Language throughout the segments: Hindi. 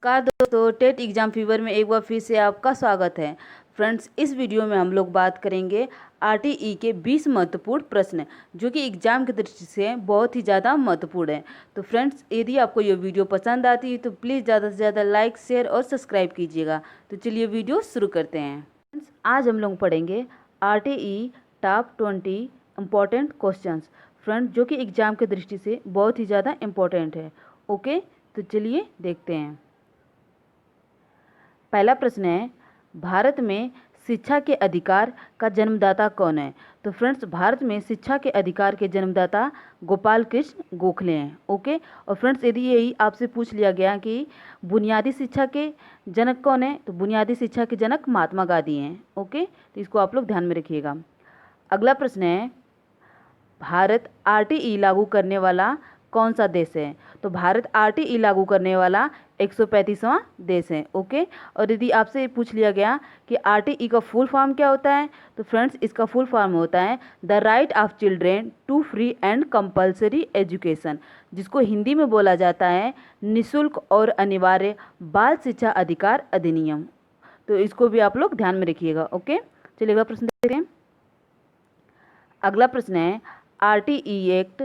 नमस्कार दोस्तों, टेट एग्जाम फीवर में एक बार फिर से आपका स्वागत है। फ्रेंड्स, इस वीडियो में हम लोग बात करेंगे आरटीई के 20 महत्वपूर्ण प्रश्न जो कि एग्जाम की दृष्टि से बहुत ही ज़्यादा महत्वपूर्ण है। तो फ्रेंड्स, यदि आपको ये वीडियो पसंद आती है तो प्लीज़ ज़्यादा से ज़्यादा लाइक, शेयर और सब्सक्राइब कीजिएगा। तो चलिए वीडियो शुरू करते हैं। फ्रेंड्स, आज हम लोग पढ़ेंगे RTE top 20 important questions, friends, जो कि एग्जाम की दृष्टि से बहुत ही ज़्यादा इम्पोर्टेंट है। ओके, तो चलिए देखते हैं। पहला प्रश्न है, भारत में शिक्षा के अधिकार का जन्मदाता कौन है? तो फ्रेंड्स, भारत में शिक्षा के अधिकार के जन्मदाता गोपाल कृष्ण गोखले हैं। ओके, और फ्रेंड्स, यदि यही आपसे पूछ लिया गया कि बुनियादी शिक्षा के जनक कौन है, तो बुनियादी शिक्षा के जनक महात्मा गांधी हैं। ओके, तो इसको आप लोग ध्यान में रखिएगा। अगला प्रश्न है, भारत आरटीई लागू करने वाला कौन सा देश है? तो भारत आरटीई लागू करने वाला 135वां देश है। ओके, और यदि आपसे पूछ लिया गया कि आरटीई का फुल फॉर्म क्या होता है, तो फ्रेंड्स, इसका फुल फॉर्म होता है the right of children to free and compulsory education, जिसको हिंदी में बोला जाता है निःशुल्क और अनिवार्य बाल शिक्षा अधिकार अधिनियम। तो इसको भी आप लोग ध्यान में रखिएगा। ओके, चलिए अगला प्रश्न देखते हैं। अगला प्रश्न है, आरटीई एक्ट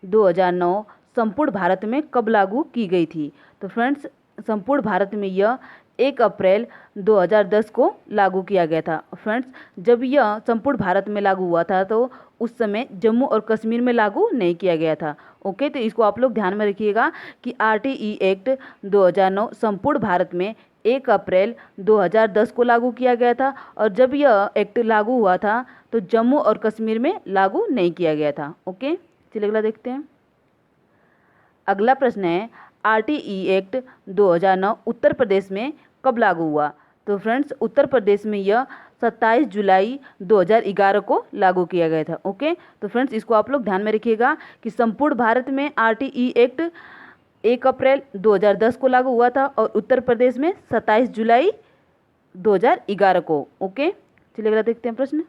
2009 संपूर्ण भारत में कब लागू की गई थी? तो फ्रेंड्स, संपूर्ण भारत में यह 1 अप्रैल 2010 को लागू किया गया था। फ्रेंड्स, जब यह संपूर्ण भारत में लागू हुआ था तो उस समय जम्मू और कश्मीर में लागू नहीं किया गया था। ओके, तो इसको आप लोग ध्यान में रखिएगा कि आरटीई एक्ट 2009 संपूर्ण भारत में 1 अप्रैल 2010 को लागू किया गया था, और जब यह एक्ट लागू हुआ था तो जम्मू और कश्मीर में लागू नहीं किया गया था। ओके, चलिए अगला देखते हैं। अगला प्रश्न है, आरटीई एक्ट 2009 उत्तर प्रदेश में कब लागू हुआ? तो फ्रेंड्स, उत्तर प्रदेश में यह 27 जुलाई 2011 को लागू किया गया था। ओके, तो फ्रेंड्स, इसको आप लोग ध्यान में रखिएगा कि संपूर्ण भारत में आरटीई एक्ट 1 अप्रैल 2010 को लागू हुआ था और उत्तर प्रदेश में 27 जुलाई 2011 को। ओके, चलिए अगला देखते हैं प्रश्न।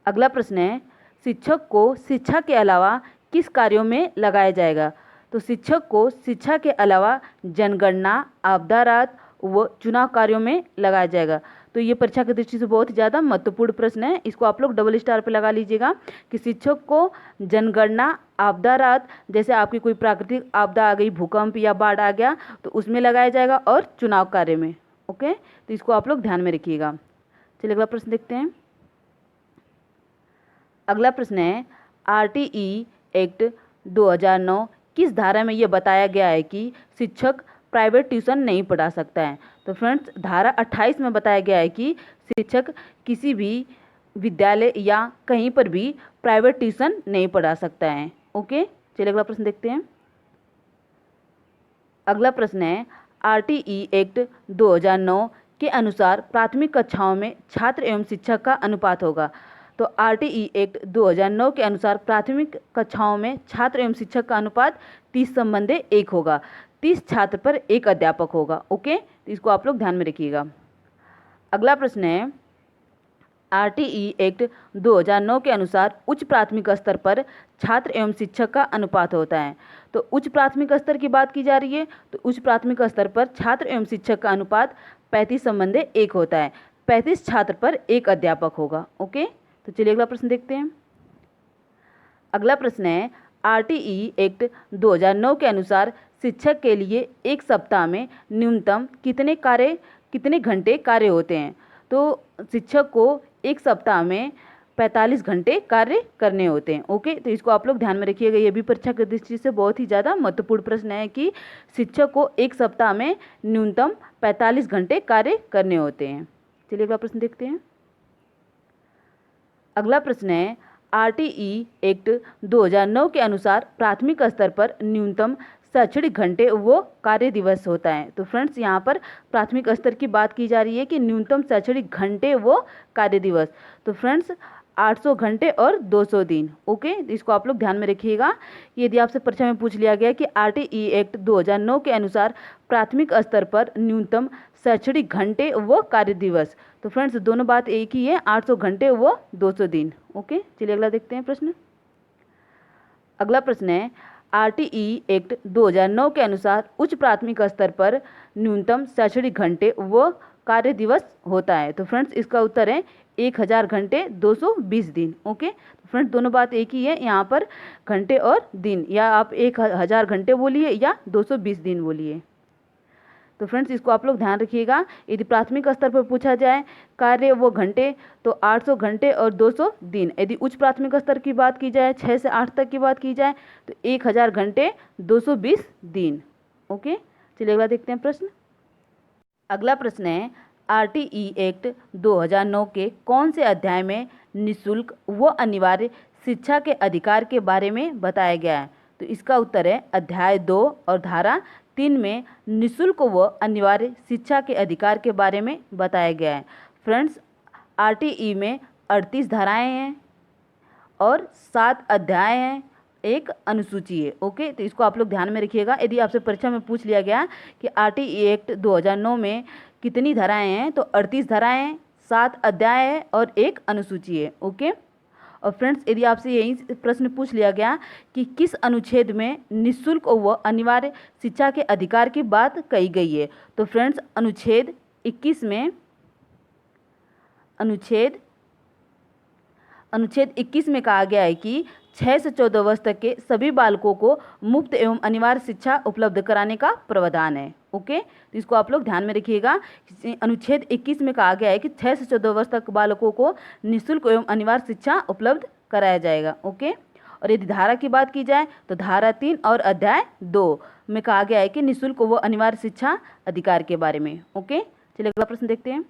अगला प्रश्न है, शिक्षक को शिक्षा के अलावा किस कार्यों में लगाया जाएगा? तो शिक्षक को शिक्षा के अलावा जनगणना, आपदा राहत व चुनाव कार्यों में लगाया जाएगा। तो ये परीक्षा की दृष्टि से बहुत ही ज़्यादा महत्वपूर्ण प्रश्न है। इसको आप लोग डबल स्टार पे लगा लीजिएगा कि शिक्षक को जनगणना, आपदा राहत, जैसे आपकी कोई प्राकृतिक आपदा आ गई, भूकंप या बाढ़ आ गया, तो उसमें लगाया जाएगा, और चुनाव कार्य में। ओके, तो इसको आप लोग ध्यान में रखिएगा। चलिए अगला प्रश्न देखते हैं। अगला प्रश्न है, आरटीई एक्ट 2009 किस धारा में यह बताया गया है कि शिक्षक प्राइवेट ट्यूशन नहीं पढ़ा सकता है? तो फ्रेंड्स, धारा 28 में बताया गया है कि शिक्षक किसी भी विद्यालय या कहीं पर भी प्राइवेट ट्यूशन नहीं पढ़ा सकता है। ओके, चलिए अगला प्रश्न देखते हैं। अगला प्रश्न है, आरटीई एक्ट 2009 के अनुसार प्राथमिक कक्षाओं में छात्र एवं शिक्षक का अनुपात होगा। तो आरटीई एक्ट 2009 के अनुसार प्राथमिक कक्षाओं में छात्र एवं शिक्षक का अनुपात 30:1 होगा। 30 छात्र पर 1 अध्यापक होगा। ओके, तो इसको आप लोग ध्यान में रखिएगा। अगला प्रश्न है, आरटीई एक्ट 2009 के अनुसार उच्च प्राथमिक स्तर पर छात्र एवं शिक्षक का अनुपात होता है। तो उच्च प्राथमिक स्तर की बात की जा रही है, तो उच्च प्राथमिक स्तर पर छात्र एवं शिक्षक का अनुपात 35:1 होता है। 35 छात्र पर 1 अध्यापक होगा। ओके, तो चलिए अगला प्रश्न देखते हैं। अगला प्रश्न है, आरटीई एक्ट 2009 के अनुसार शिक्षक के लिए एक सप्ताह में न्यूनतम कितने घंटे कार्य होते हैं? तो शिक्षक को एक सप्ताह में 45 घंटे कार्य करने होते हैं। ओके, तो इसको आप लोग ध्यान में रखिएगा। ये भी परीक्षा की दृष्टि से बहुत ही ज़्यादा महत्वपूर्ण प्रश्न है कि शिक्षक को एक सप्ताह में न्यूनतम 45 घंटे कार्य करने होते हैं। चलिए अगला प्रश्न देखते हैं। अगला प्रश्न है, आरटीई एक्ट 2009 के अनुसार प्राथमिक स्तर पर न्यूनतम शैक्षणिक घंटे व कार्य दिवस होता है। तो फ्रेंड्स, यहाँ पर प्राथमिक स्तर की बात की जा रही है कि न्यूनतम शैक्षणिक घंटे व कार्य दिवस। तो फ्रेंड्स, 800 घंटे और 200 दिन। ओके, इसको आप लोग ध्यान में रखिएगा। यदि आपसे परीक्षा में पूछ लिया गया कि आरटीई एक्ट 2009 के अनुसार प्राथमिक स्तर पर न्यूनतम शैक्षणिक घंटे व कार्य दिवस, तो फ्रेंड्स, दोनों बात एक ही है, 800 घंटे व 200 दिन। ओके, चलिए अगला देखते हैं प्रश्न। अगला प्रश्न है, आरटीई एक्ट 2009 के अनुसार उच्च प्राथमिक स्तर पर न्यूनतम शैक्षणिक घंटे व कार्य दिवस होता है? तो फ्रेंड्स इसका उत्तर है 1000 घंटे 220 दिन। ओके, फ्रेंड्स दोनों बात एक ही है यहाँ पर, घंटे और दिन, या आप 1000 घंटे बोलिए या 220 दिन बोलिए। तो फ्रेंड्स इसको आप लोग ध्यान रखिएगा। यदि प्राथमिक स्तर पर पूछा जाए कार्य व घंटे तो 800 घंटे और 200 दिन। यदि उच्च प्राथमिक स्तर की बात की जाए 6 से 8 तक की बात की जाए तो 1000 घंटे 220 दिन। ओके, चलिए अगला देखते हैं प्रश्न। अगला प्रश्न है आरटीई एक्ट 2009 के कौन से अध्याय में निःशुल्क व अनिवार्य शिक्षा के अधिकार के बारे में बताया गया है? तो इसका उत्तर है अध्याय 2 और धारा 3 में निःशुल्क व अनिवार्य शिक्षा के अधिकार के बारे में बताया गया है। फ्रेंड्स आरटीई में 38 धाराएं हैं और 7 अध्याय हैं, एक अनुसूची है। ओके, तो इसको आप लोग ध्यान में रखिएगा। यदि आपसे परीक्षा में पूछ लिया गया कि आरटीई एक्ट 2009 में कितनी धाराएं हैं तो 38 धाराएं हैं, 7 अध्याय है और एक अनुसूची है। ओके, और फ्रेंड्स यदि आपसे यही प्रश्न पूछ लिया गया कि किस अनुच्छेद में निःशुल्क व अनिवार्य शिक्षा के अधिकार की बात कही गई है, तो फ्रेंड्स अनुच्छेद 21 में अनुच्छेद 21 में कहा गया है कि 6 से 14 वर्ष तक के सभी बालकों को मुफ्त एवं अनिवार्य शिक्षा उपलब्ध कराने का प्रावधान है। ओके, तो इसको आप लोग ध्यान में रखिएगा। अनुच्छेद 21 में कहा गया है कि 6 से 14 वर्ष तक बालकों को निःशुल्क एवं अनिवार्य शिक्षा उपलब्ध कराया जाएगा। ओके, और यदि धारा की बात की जाए तो धारा 3 और अध्याय 2 में कहा गया है कि निःशुल्क व अनिवार्य शिक्षा अधिकार के बारे में। ओके, चलिए अगला प्रश्न देखते हैं।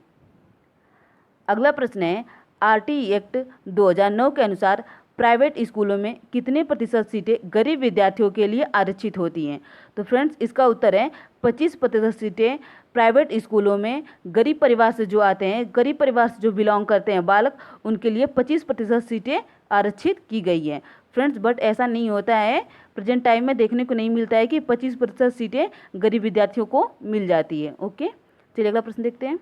अगला प्रश्न है आरटीई एक्ट 2009 के अनुसार प्राइवेट स्कूलों में कितने प्रतिशत सीटें गरीब विद्यार्थियों के लिए आरक्षित होती हैं? तो फ्रेंड्स इसका उत्तर है 25% सीटें प्राइवेट स्कूलों में गरीब परिवार से जो आते हैं, गरीब परिवार से जो बिलोंग करते हैं बालक, उनके लिए 25% सीटें आरक्षित की गई हैं। फ्रेंड्स बट ऐसा नहीं होता है, प्रेजेंट टाइम में देखने को नहीं मिलता है कि 25% सीटें गरीब विद्यार्थियों को मिल जाती है। ओके, चलिए अगला प्रश्न देखते हैं।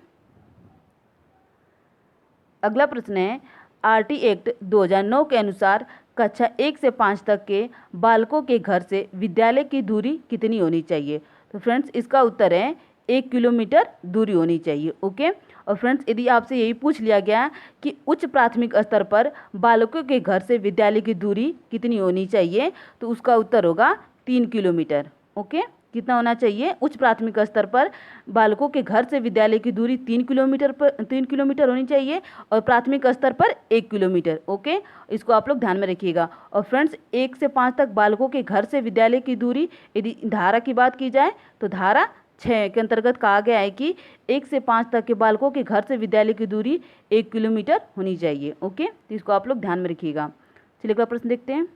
अगला प्रश्न है आरटीई एक्ट 2009 के अनुसार कक्षा 1 से 5 तक के बालकों के घर से विद्यालय की दूरी कितनी होनी चाहिए? तो फ्रेंड्स इसका उत्तर है 1 किलोमीटर दूरी होनी चाहिए। ओके, और फ्रेंड्स यदि आपसे यही पूछ लिया गया कि उच्च प्राथमिक स्तर पर बालकों के घर से विद्यालय की दूरी कितनी होनी चाहिए तो उसका उत्तर होगा 3 किलोमीटर। ओके, कितना होना चाहिए? उच्च प्राथमिक स्तर पर बालकों के घर से विद्यालय की दूरी 3 किलोमीटर होनी चाहिए और प्राथमिक स्तर पर 1 किलोमीटर। ओके, इसको आप लोग ध्यान में रखिएगा। और फ्रेंड्स 1 से 5 तक बालकों के घर से विद्यालय की दूरी, यदि धारा की बात की जाए तो धारा 6 के अंतर्गत कहा गया है कि 1 से 5 तक के बालकों के घर से विद्यालय की दूरी 1 किलोमीटर होनी चाहिए। ओके, तो इसको आप लोग ध्यान में रखिएगा। चलिए अगला प्रश्न देखते हैं।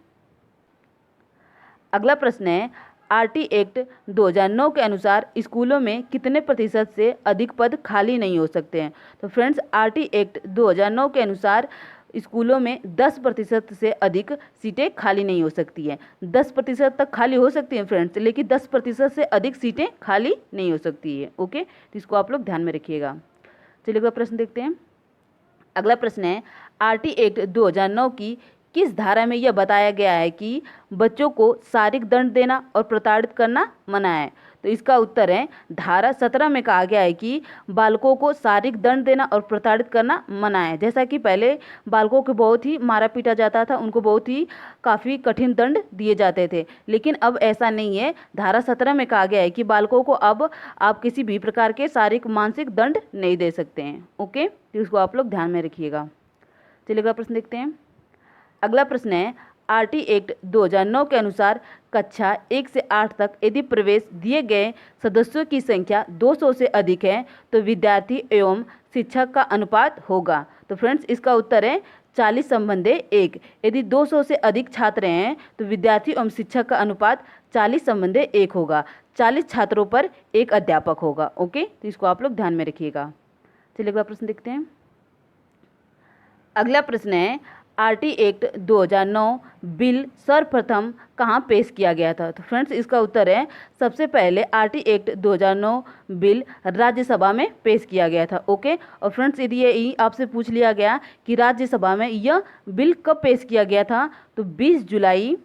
अगला प्रश्न है आरटीई एक्ट 2009 के अनुसार स्कूलों में कितने प्रतिशत से अधिक पद खाली नहीं हो सकते हैं? तो फ्रेंड्स आरटीई एक्ट 2009 के अनुसार स्कूलों में 10% से अधिक सीटें खाली नहीं हो सकती हैं। 10% तक खाली हो सकती हैं फ्रेंड्स, लेकिन 10% से अधिक सीटें खाली नहीं हो सकती है। ओके, तो इसको आप लोग ध्यान में रखिएगा। चलिए अगला प्रश्न देखते हैं। अगला प्रश्न है आरटीई एक्ट 2009 की किस धारा में यह बताया गया है कि बच्चों को शारीरिक दंड देना और प्रताड़ित करना मना है? तो इसका उत्तर है धारा 17 में कहा गया है कि बालकों को शारीरिक दंड देना और प्रताड़ित करना मना है। जैसा कि पहले बालकों को बहुत ही मारा पीटा जाता था, उनको बहुत ही काफ़ी कठिन दंड दिए जाते थे, लेकिन अब ऐसा नहीं है। धारा 17 में कहा गया है कि बालकों को अब आप किसी भी प्रकार के शारीरिक मानसिक दंड नहीं दे सकते हैं। ओके, तो इसको आप लोग ध्यान में रखिएगा। चलिए अगला प्रश्न देखते हैं। अगला प्रश्न है आरटीई एक्ट 2009 के अनुसार कक्षा 1 से 8 तक यदि प्रवेश दिए गए सदस्यों की संख्या 200 से अधिक है तो विद्यार्थी एवं शिक्षक का अनुपात होगा? तो फ्रेंड्स इसका उत्तर है 40:1। यदि 200 से अधिक छात्र हैं तो विद्यार्थी एवं शिक्षक का अनुपात 40:1 होगा। 40 छात्रों पर 1 अध्यापक होगा। ओके, तो इसको आप लोग ध्यान में रखिएगा। चलिए अगला प्रश्न देखते हैं। अगला प्रश्न है आरटीई एक्ट 2009 बिल सर्वप्रथम कहाँ पेश किया गया था? तो फ्रेंड्स इसका उत्तर है सबसे पहले आरटीई एक्ट 2009 बिल राज्यसभा में पेश किया गया था। ओके, और फ्रेंड्स यदि ये आपसे पूछ लिया गया कि राज्यसभा में यह बिल कब पेश किया गया था तो 20 जुलाई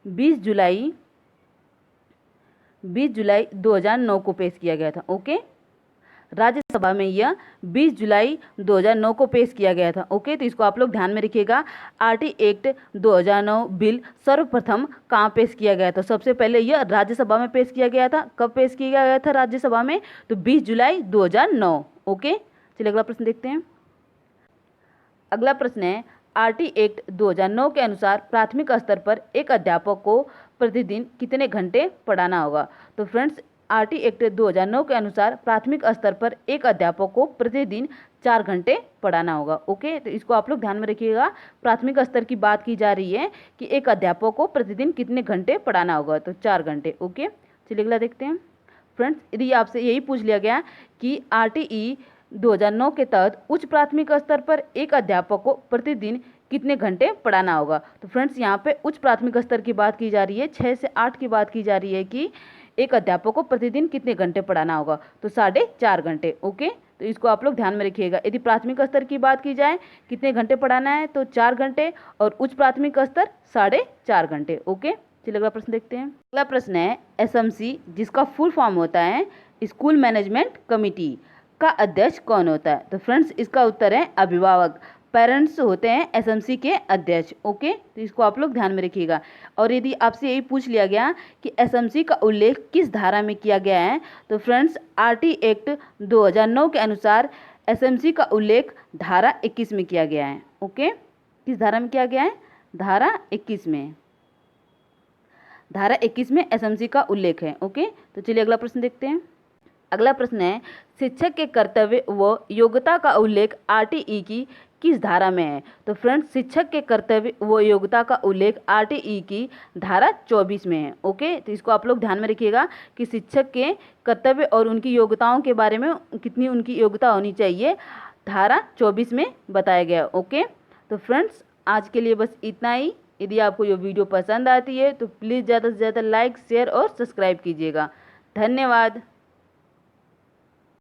20 जुलाई 2009 को पेश किया गया था। ओके, राज्यसभा में यह 20 जुलाई 2009 को पेश किया गया था। ओके, तो इसको आप लोग ध्यान में रखिएगा। आरटी एक्ट 2009 बिल सर्वप्रथम कहाँ पेश किया गया था? सबसे पहले यह राज्यसभा में पेश किया गया था। कब पेश किया गया था राज्यसभा में? तो 20 जुलाई 2009। ओके, चलिए अगला प्रश्न देखते हैं। अगला प्रश्न है, आरटी एक्ट 2009 के अनुसार प्राथमिक स्तर पर एक अध्यापक को प्रतिदिन कितने घंटे पढ़ाना होगा? तो फ्रेंड्स, आरटी एक्ट 2009 के अनुसार प्राथमिक स्तर पर एक अध्यापक को प्रतिदिन 4 घंटे पढ़ाना होगा। ओके, तो इसको आप लोग ध्यान में रखिएगा। प्राथमिक स्तर की बात की जा रही है कि एक अध्यापक को प्रतिदिन कितने घंटे पढ़ाना होगा, तो 4 घंटे। ओके, चलिए अगला देखते हैं। फ्रेंड्स, यदि आपसे यही पूछ लिया गया कि आरटीई 2009 के तहत उच्च प्राथमिक स्तर पर एक अध्यापक को प्रतिदिन कितने घंटे पढ़ाना होगा, तो फ्रेंड्स यहाँ पे उच्च प्राथमिक स्तर की बात की जा रही है, 6 से 8 की बात की जा रही है कि एक अध्यापक को प्रतिदिन कितने घंटे पढ़ाना होगा, तो 4.5 घंटे। ओके, तो इसको आप लोग ध्यान में रखिएगा। यदि प्राथमिक स्तर की बात की जाए कितने घंटे पढ़ाना है, तो 4 घंटे, और उच्च प्राथमिक स्तर 4.5 घंटे। ओके, चलिए अगला प्रश्न देखते हैं। अगला प्रश्न है, एसएमसी जिसका फुल फॉर्म होता है स्कूल मैनेजमेंट कमेटी का अध्यक्ष कौन होता है? तो फ्रेंड्स, इसका उत्तर है अभिभावक। पेरेंट्स होते हैं एसएमसी के अध्यक्ष। ओके, तो इसको आप लोग ध्यान में रखिएगा। और यदि आपसे यही पूछ लिया गया कि एसएमसी का उल्लेख किस धारा में किया गया है, तो फ्रेंड्स आरटी एक्ट 2009 के अनुसार एसएमसी का उल्लेख धारा 21 में किया गया है। ओके, किस धारा में किया गया है? धारा 21 में। धारा 21 में एसएमसी का उल्लेख है। ओके, तो चलिए अगला प्रश्न देखते हैं। अगला प्रश्न है, शिक्षक के कर्तव्य व योग्यता का उल्लेख आरटीई की किस धारा में है? तो फ्रेंड्स, शिक्षक के कर्तव्य व योग्यता का उल्लेख आरटीई की धारा 24 में है। ओके, तो इसको आप लोग ध्यान में रखिएगा कि शिक्षक के कर्तव्य और उनकी योग्यताओं के बारे में कितनी उनकी योग्यता होनी चाहिए, धारा 24 में बताया गया। ओके, तो फ्रेंड्स, आज के लिए बस इतना ही। यदि आपको ये वीडियो पसंद आती है तो प्लीज़ ज़्यादा से ज़्यादा लाइक, शेयर और सब्सक्राइब कीजिएगा। धन्यवाद।